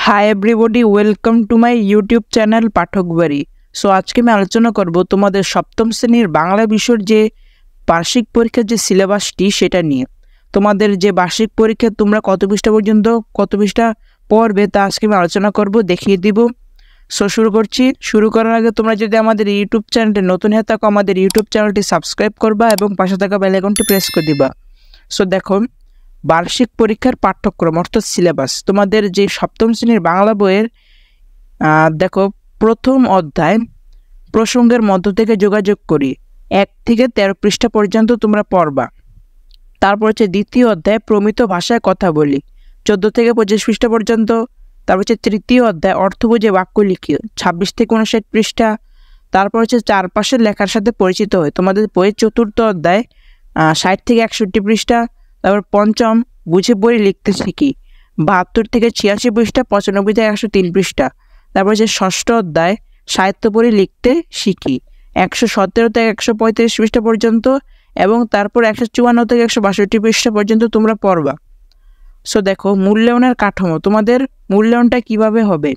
High everybody, welcome to my YouTube channel Pathak Bari. So আজকে আমি আলোচনা করব তোমাদের সপ্তম শ্রেণীর বাংলা বিষয়ের যে বার্ষিক পরীক্ষার যে সিলেবাসটি সেটা নিয়ে। তোমাদের যে বার্ষিক পরীক্ষা তোমরা কত পৃষ্ঠা পর্যন্ত কত পৃষ্ঠা পড়বে তা আজকে আমি আলোচনা করব, দেখিয়ে দিব। সো শুরু করছি। শুরু করার আগে তোমরা যদি আমাদের ইউটিউব চ্যানেলটি নতুন হয়ে থাকো, আমাদের ইউটিউব চ্যানেলটি সাবস্ক্রাইব করবা এবং পাশে থাকা বেল আইকনটি প্রেস করে দিবা। সো দেখো, বার্ষিক পরীক্ষার পাঠ্যক্রম অর্থাৎ সিলেবাস তোমাদের যে সপ্তম শ্রেণীর বাংলা বইয়ের দেখো, প্রথম অধ্যায় প্রসঙ্গের মধ্য থেকে যোগাযোগ করি 1 থেকে 13 পৃষ্ঠা পর্যন্ত তোমরা পড়বা। তারপর হচ্ছে দ্বিতীয় অধ্যায় প্রমিত ভাষায় কথা বলি 14 থেকে 25 পৃষ্ঠা পর্যন্ত। তারপর হচ্ছে তৃতীয় অধ্যায় অর্থ বুঝে বাক্য লিখি 26 থেকে 59 পৃষ্ঠা। তারপর হচ্ছে চারপাশের লেখার সাথে পরিচিত হয় তোমাদের বইয়ের চতুর্থ অধ্যায় 60 থেকে 61 পৃষ্ঠা। তারপর পঞ্চম বুঝে পড়ে লিখতে শিখি 72 থেকে 86 পৃষ্ঠা, 95 থেকে 103 পৃষ্ঠা। তারপর হচ্ছে ষষ্ঠ অধ্যায় সাহিত্য পড়ে লিখতে শিখি 117 থেকে 135 পৃষ্ঠা পর্যন্ত, এবং তারপর 154 থেকে 162 পৃষ্ঠা পর্যন্ত তোমরা পড়বা। সো দেখো, মূল্যায়নের কাঠামো তোমাদের মূল্যায়নটা কিভাবে হবে।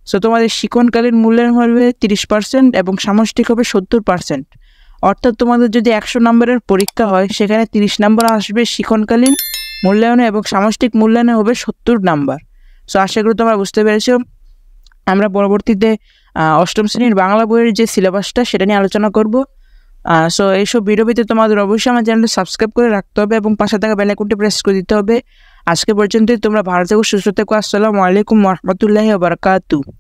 সো তোমাদের শিক্ষণকালীন মূল্যায়ন হবে 30% এবং সামষ্টিক হবে 70%। অর্থাৎ তোমাদের যদি 100 নম্বরের পরীক্ষা হয় সেখানে 30 নম্বর আসবে শিক্ষণকালীন মূল্যায়নে এবং সামষ্টিক মূল্যায়নে হবে 70 নম্বর। সো আশা করি তোমরা বুঝতে পেরেছো। আমরা পরবর্তীতে অষ্টম শ্রেণীর বাংলা বইয়ের যে সিলেবাসটা সেটা নিয়ে আলোচনা করব। সো এইসব ভিডিও পেতে তোমাদের অবশ্যই আমার চ্যানেলটি সাবস্ক্রাইব করে রাখতে হবে এবং পাশে থাকা বেল আইকনটি প্রেস করে দিতে হবে। আজকে পর্যন্তই, তোমরা ভালো থেকো, সুস্থ থেকো। আসসালামু আলাইকুম ওয়া রাহমাতুল্লাহি ওয়া বারাকাতুহু।